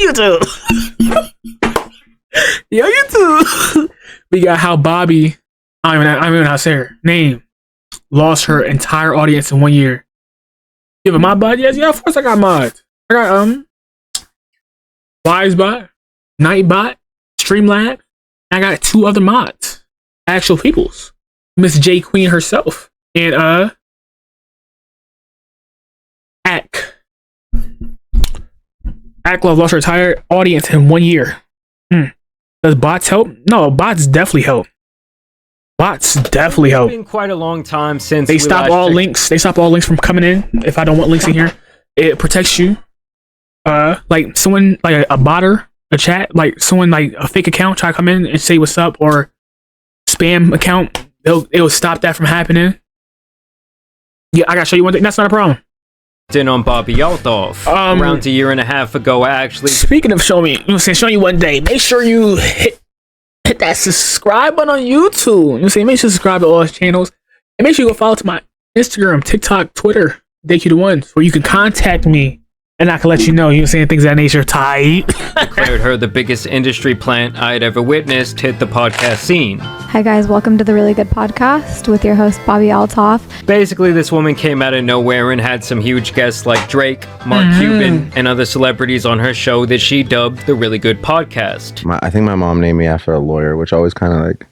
YouTube. Yo, YouTube. We got how Bobbi, I don't even know how to say her name, lost her entire audience in 1 year. You have a mod bot? Yes, yeah, of course I got mods. I got Wisebot, Nightbot, Streamlab. I got 2 other mods. Actual peoples. Miss J Queen herself. And Love lost her entire audience in 1 year. Does bots help? No, bots definitely help. Bots definitely help. It's been quite a long time since they stop all links. They stop all links from coming in. If I don't want links in here, it protects you. Like someone, like a botter, a chat, like someone like a fake account try to come in and say what's up, or spam account, it will stop that from happening. Yeah, I gotta show you one thing. That's not a problem. In on Bobbi Althoff around a year and a half ago. I actually, speaking of showing you one day, make sure you hit that subscribe button on YouTube. Make sure you subscribe to all his channels, and make sure you go follow to my Instagram, TikTok, Twitter, DayQ the One, where you can contact me and I can let you know. Things of that nature. Tight. Declared her the biggest industry plant I'd ever witnessed hit the podcast scene. Hi guys, welcome to the Really Good Podcast with your host Bobbi Althoff. Basically, this woman came out of nowhere and had some huge guests like Drake, Mark Cuban, and other celebrities on her show that she dubbed the Really Good Podcast. I think my mom named me after a lawyer, which always kind of like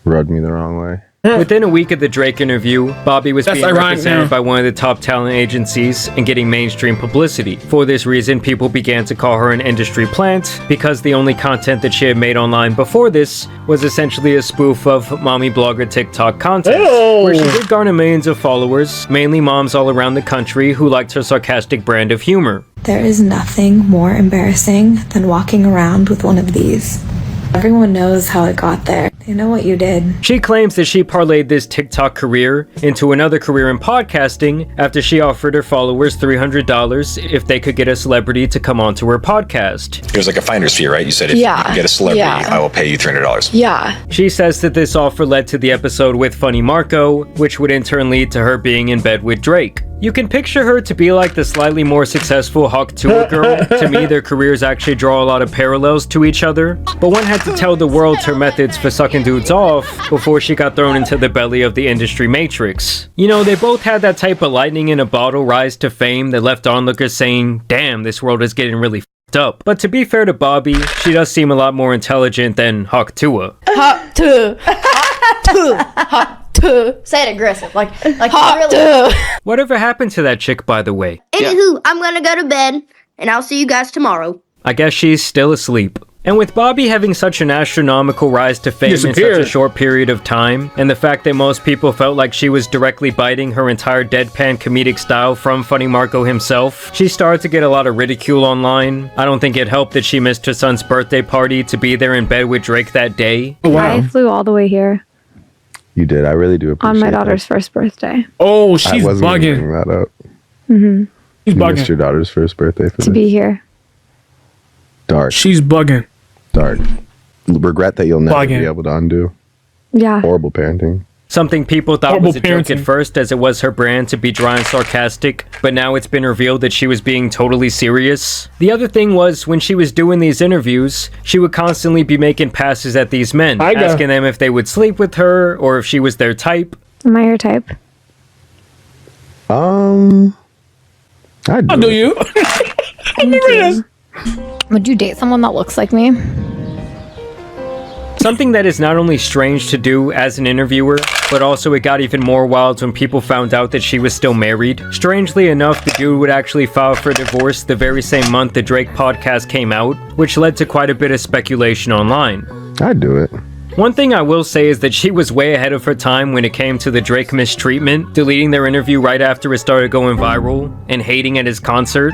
rubbed me the wrong way. Within a week of the Drake interview, Bobbi was being represented by one of the top talent agencies and getting mainstream publicity. For this reason, people began to call her an industry plant because the only content that she had made online before this was essentially a spoof of mommy blogger TikTok content, where she did garner millions of followers, mainly moms all around the country who liked her sarcastic brand of humor. There is nothing more embarrassing than walking around with one of these. Everyone knows how it got there. They know what you did. She claims that she parlayed this TikTok career into another career in podcasting after she offered her followers $300 if they could get a celebrity to come onto her podcast. It was like a finder's fee, right? You said if you get a celebrity, I will pay you $300. Yeah. She says that this offer led to the episode with Funny Marco, which would in turn lead to her being in bed with Drake. You can picture her to be like the slightly more successful Hawk Tuah girl. To me, their careers actually draw a lot of parallels to each other, but one had to tell the world her methods for sucking dudes off before she got thrown into the belly of the industry matrix. You know, they both had that type of lightning in a bottle rise to fame that left onlookers saying, damn, this world is getting really f***ed up. But to be fair to Bobbi, she does seem a lot more intelligent than Hawk Tuah. Hawk Tuah. Hawk Tuah. Hawk Tuah. Say it aggressive, like Hawk really. Tuah. Whatever happened to that chick, by the way? Anywho, I'm gonna go to bed, and I'll see you guys tomorrow. I guess she's still asleep. And with Bobbi having such an astronomical rise to fame in such a short period of time, and the fact that most people felt like she was directly biting her entire deadpan comedic style from Funny Marco himself, she started to get a lot of ridicule online. I don't think it helped that she missed her son's birthday party to be there in bed with Drake that day. Oh, wow. I flew all the way here. You did. I really do appreciate on my daughter's first birthday. Oh, she's bugging. That up. She's bugging. Missed your daughter's first birthday for to be here. Dark. She's bugging. Dark. Regret that you'll never be able to undo. Yeah. Horrible parenting. Something people thought was a joke at first, as it was her brand to be dry and sarcastic, but now it's been revealed that she was being totally serious. The other thing was, when she was doing these interviews, she would constantly be making passes at these men, asking them if they would sleep with her, or if she was their type. Am I your type? I'll do you. Would you date someone that looks like me? Something that is not only strange to do as an interviewer, but also it got even more wild when people found out that she was still married. Strangely enough, the dude would actually file for divorce the very same month the Drake podcast came out, which led to quite a bit of speculation online. I'd do it. One thing I will say is that she was way ahead of her time when it came to the Drake mistreatment, deleting their interview right after it started going viral, and hating at his concert.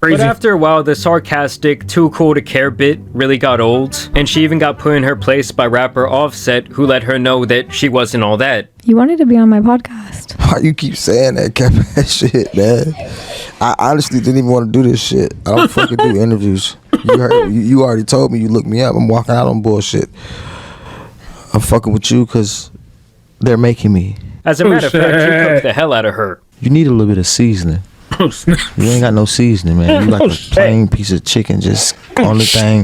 But after a while, the sarcastic, too cool to care bit really got old, and she even got put in her place by rapper Offset, who let her know that she wasn't all that. You wanted to be on my podcast. Why you keep saying that, Kevin? Shit, man. I honestly didn't even want to do this shit. I don't fucking do interviews. You already told me you looked me up. I'm walking out on bullshit. I'm fucking with you because they're making me. As a matter of fact, she cooked the hell out of her. You need a little bit of seasoning. You ain't got no seasoning, man. You like a plain piece of chicken, just on the thing,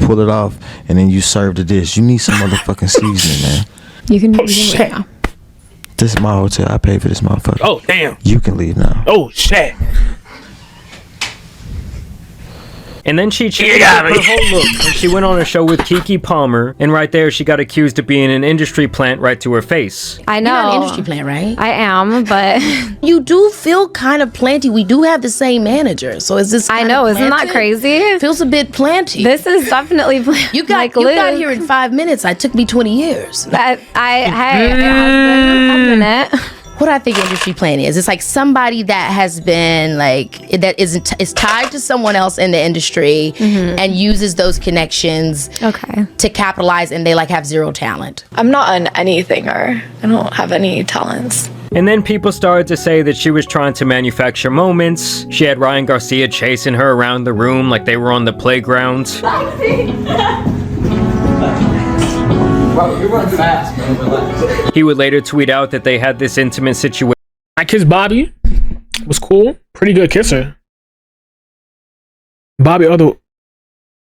pull it off, and then you serve the dish. You need some motherfucking seasoning, man. You can leave now. This is my hotel. I paid for this motherfucker. Oh, damn. You can leave now. Oh, shit. And then she changed up her whole look when she went on a show with Keke Palmer, and right there she got accused of being an industry plant right to her face. I know. You're not an industry plant, right? I am, but you do feel kind of planty. We do have the same manager, so is this? I know, isn't that crazy? It feels a bit planty. This is definitely planty. You got here in 5 minutes. It took me 20 years. It has been a minute. What I think industry plant is, it's like somebody that has been like, that is tied to someone else in the industry and uses those connections to capitalize, and they like have zero talent. I'm not an anythinger. I don't have any talents. And then people started to say that she was trying to manufacture moments. She had Ryan Garcia chasing her around the room like they were on the playground. Bro, you run fast, man. Relax. He would later tweet out that they had this intimate situation. I kissed Bobbi. Was cool. Pretty good kisser. Bobbi,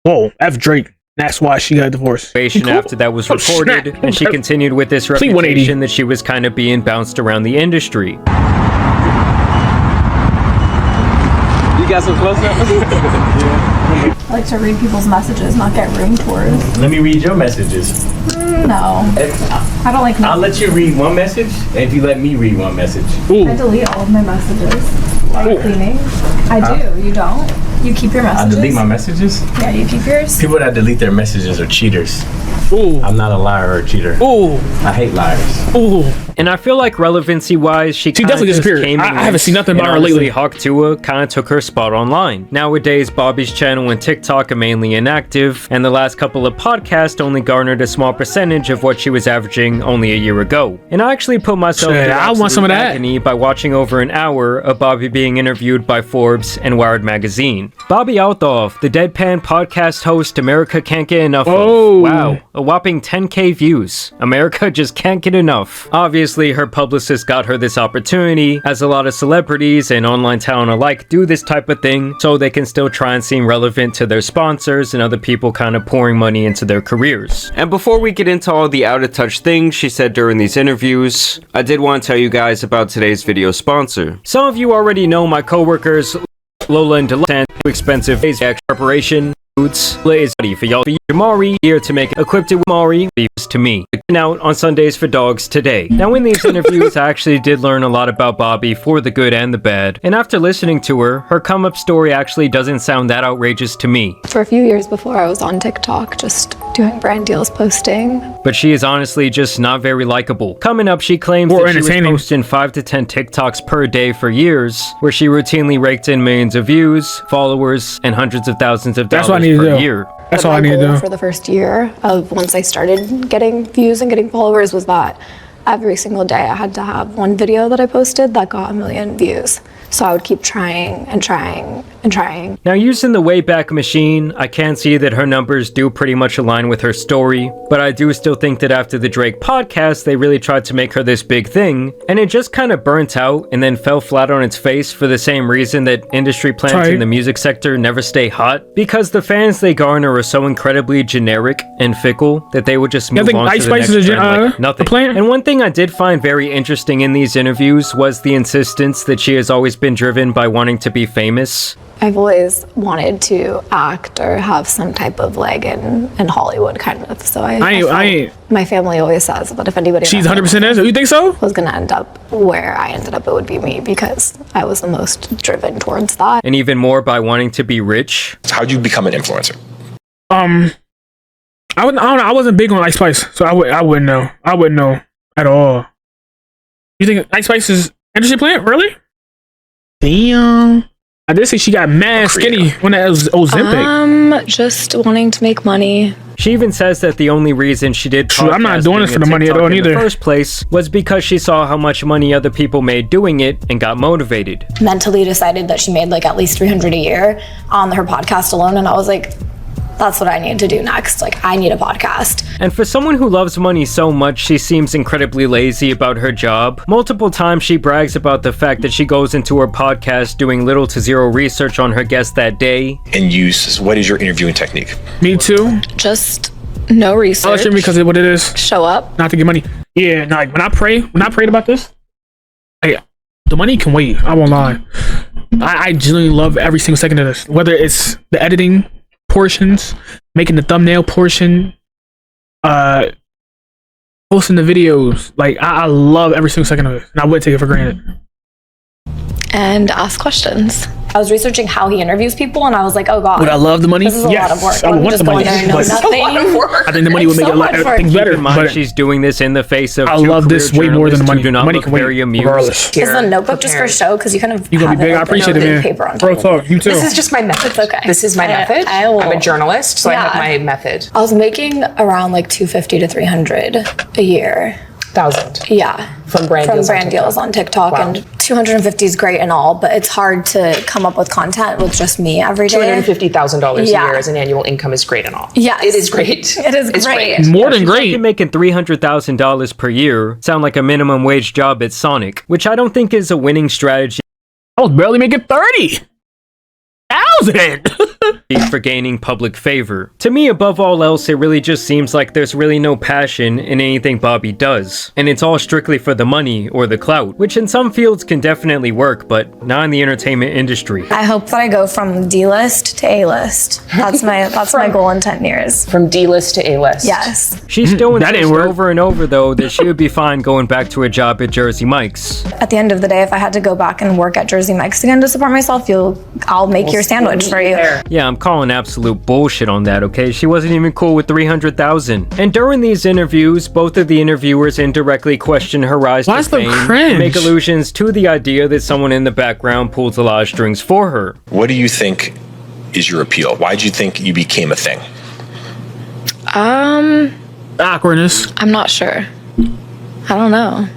whoa, F Drake. That's why she got divorced. Cool. After that was recorded, and she continued with this reputation that she was kind of being bounced around the industry. You got some close up? I like to read people's messages, not get room tours. Let me read your messages. No. I don't like. I'll let you read one message if you let me read one message. I delete all of my messages. Are you cleaning? I do. You don't? You keep your messages? I delete my messages? Yeah, you keep yours? People that delete their messages are cheaters. Ooh. I'm not a liar or a cheater. Ooh. I hate liars. Ooh. And I feel like relevancy-wise, she definitely disappeared. I haven't seen nothing about her lately. Hawk Tuah kind of took her spot online. Nowadays, Bobbi's channel and TikTok are mainly inactive, and the last couple of podcasts only garnered a small percentage of what she was averaging only a year ago. And I actually put myself through I want some of that agony by watching over an hour of Bobbi being interviewed by Forbes and Wired magazine. Bobbi Althoff, the deadpan podcast host America can't get enough of. Wow, a whopping 10K views. America just can't get enough. Obviously, her publicist got her this opportunity, as a lot of celebrities and online talent alike do this type of thing, so they can still try and seem relevant to their sponsors and other people kind of pouring money into their careers. And before we get into all the out of touch things she said during these interviews, I did want to tell you guys about today's video sponsor. Some of you already know my coworkers Lola and Delant, too expensive preparation. Foods is ready for y'all. Mari here to make it equipped with Mari to me. Out on Sundays for dogs today. Now in these interviews I actually did learn a lot about Bobbi, for the good and the bad, and after listening to her come up story actually doesn't sound that outrageous to me. For a few years before, I was on TikTok just doing brand deals, posting. But she is honestly just not very likable. Coming up, she claims that she was posting 5 to 10 TikToks per day for years, where she routinely raked in millions of views, followers, and hundreds of thousands of dollars per year. That's all I need to do. For the first year of once I started getting views and getting followers was that every single day I had to have one video that I posted that got 1 million views. So I would keep trying and trying and trying. Now using the Wayback Machine, I can see that her numbers do pretty much align with her story, but I do still think that after the Drake podcast, they really tried to make her this big thing, and it just kind of burnt out and then fell flat on its face for the same reason that industry plants in the music sector never stay hot, because the fans they garner are so incredibly generic and fickle that they would just move on to the next trend like nothing. And one thing I did find very interesting in these interviews was the insistence that she has always been driven by wanting to be famous. I've always wanted to act or have some type of leg in Hollywood, kind of. So my family always says that if anybody she's 100% is. You think so? Was gonna end up where I ended up, it would be me, because I was the most driven towards that. And even more by wanting to be rich. How'd you become an influencer? I don't know. I wasn't big on Ice Spice, so I wouldn't know. I wouldn't know at all. You think Ice Spice is industry plant? Really? Damn. I did say she got mad skinny when that was Ozempic. Just wanting to make money. She even says that the only reason she did I'm not doing this for the money at all either. In the first place was because she saw how much money other people made doing it and got motivated. Mentally decided that she made like at least $300 a year on her podcast alone, and I was like, that's what I need to do next. Like, I need a podcast. And for someone who loves money so much, she seems incredibly lazy about her job. Multiple times she brags about the fact that she goes into her podcast doing little to zero research on her guest that day. And what is your interviewing technique? Me too. Just no research. I'll stream because of what it is. Show up. Not to get money. Yeah, no, like when I prayed about this, the money can wait. I won't lie. I genuinely love every single second of this. Whether it's the editing portions, making the thumbnail portion, posting the videos. Like I love every single second of it, and I would take it for granted. And ask questions. I was researching how he interviews people, and I was like, "Oh God, would I love the money? This is a lot of work. I would want the money. I think the money would make a lot of things better. But she's doing this in the face of I love this way more than the money. Do not Money look can wait very amused. regardless. Is the notebook just for show? Because you kind of you gonna be big. I appreciate it, man. Paper on Bro, talk. You too. This is just my method. It's okay. This is my method. I'm a journalist, so I have my method. I was making around like 250 to 300 a year. 1,000. Yeah. From brand deals on TikTok. Wow. And 250 is great and all, but it's hard to come up with content with just me every day. $250,000 a year as an annual income is great and all. Yes. It is great. It is great. More than great. You're making $300,000 per year. Sound like a minimum wage job at Sonic, which I don't think is a winning strategy. I was barely making 30,000 for gaining public favor. To me, above all else, it really just seems like there's really no passion in anything Bobbi does, and it's all strictly for the money or the clout, which in some fields can definitely work, but not in the entertainment industry. I hope that I go from D-list to A-list. That's my goal in 10 years. From D-list to A-list. Yes. She still insists over and over, though, that she would be fine going back to a job at Jersey Mike's. At the end of the day, if I had to go back and work at Jersey Mike's again to support myself, I'll make your sandwich for you. Yeah, I'm calling absolute bullshit on that, okay? She wasn't even cool with 300,000. And during these interviews, both of the interviewers indirectly question her rise to fame, make allusions to the idea that someone in the background pulls a lot of strings for her. What do you think is your appeal? Why do you think you became a thing? Awkwardness. I'm not sure. I don't know.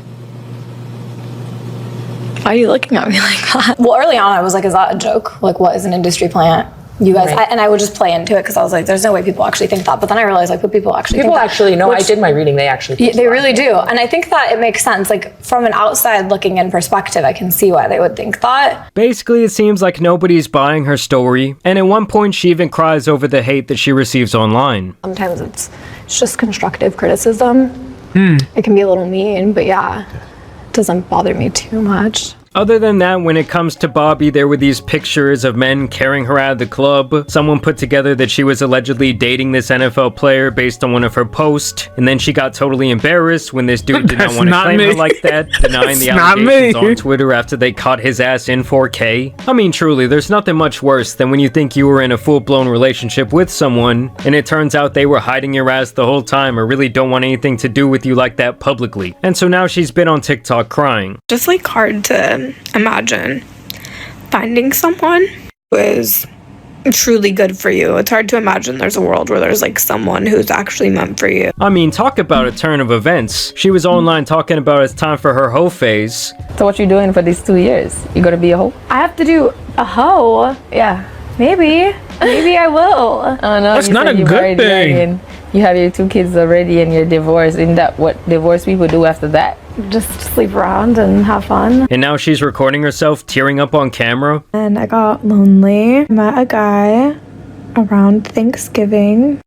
Why are you looking at me like that? Well, early on, I was like, is that a joke? Like, what is an industry plant? You guys, and I would just play into it because I was like, there's no way people actually think that. But then I realized, like, what people actually think that. No, I did my reading. They actually they really do. And I think that it makes sense. Like, from an outside looking in perspective, I can see why they would think that. Basically, it seems like nobody's buying her story. And at one point, she even cries over the hate that she receives online. Sometimes it's just constructive criticism. It can be a little mean, but yeah, it doesn't bother me too much. Other than that, when it comes to Bobbi, there were these pictures of men carrying her out of the club. Someone put together that she was allegedly dating this NFL player based on one of her posts, and then she got totally embarrassed when this dude did not want to claim her like that, denying the allegations on Twitter after they caught his ass in 4K. I mean, truly, there's nothing much worse than when you think you were in a full-blown relationship with someone, and it turns out they were hiding your ass the whole time or really don't want anything to do with you like that publicly. And so now she's been on TikTok crying. Just like hard to imagine finding someone who is truly good for you. It's hard to imagine there's a world where there's like someone who's actually meant for you. I mean, talk about a turn of events. She was online talking about it's time for her hoe phase. So what you doing for these 2 years? You gonna be a hoe? I have to do a hoe? Yeah. Maybe I will. Oh no, that's not a good thing. You have your 2 kids already and you're divorced. Isn't that what divorced people do after that? Just sleep around and have fun. And now she's recording herself tearing up on camera. And I got lonely. Met a guy around Thanksgiving.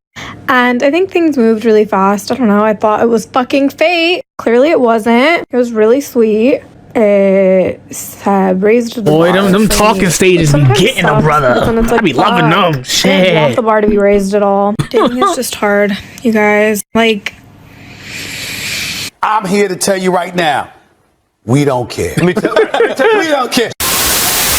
And I think things moved really fast. I don't know. I thought it was fucking fate. Clearly it wasn't. It was really sweet. It raised the boy, bar them talking stages be getting a brother. I be loving them. Shit. I want the bar to be raised at all. Dating is just hard, you guys. Like, I'm here to tell you right now, we don't care. We don't care.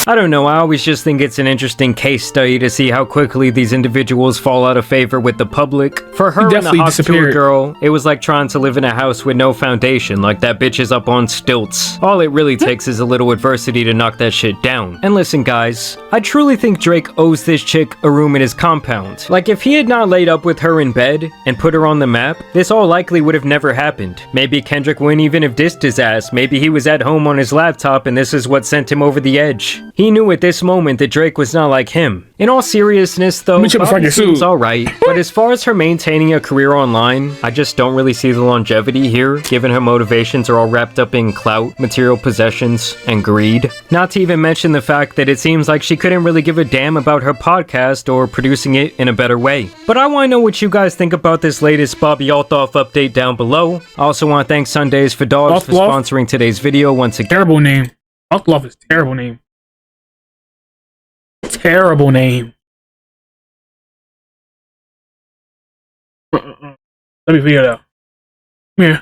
I don't know, I always just think it's an interesting case study to see how quickly these individuals fall out of favor with the public. For her and the hot tour girl, it was like trying to live in a house with no foundation, like that bitch is up on stilts. All it really takes is a little adversity to knock that shit down. And listen guys, I truly think Drake owes this chick a room in his compound. Like if he had not laid up with her in bed and put her on the map, this all likely would have never happened. Maybe Kendrick wouldn't even have dissed his ass, maybe he was at home on his laptop and this is what sent him over the edge. He knew at this moment that Drake was not like him. In all seriousness though, Bobbi seems alright, but as far as her maintaining a career online, I just don't really see the longevity here, given her motivations are all wrapped up in clout, material possessions, and greed. Not to even mention the fact that it seems like she couldn't really give a damn about her podcast or producing it in a better way. But I want to know what you guys think about this latest Bobbi Althoff update down below. I also want to thank Sundays for Dogs for sponsoring today's video once again. Terrible name. Althoff is terrible name. Terrible name. Let me figure it out. Yeah.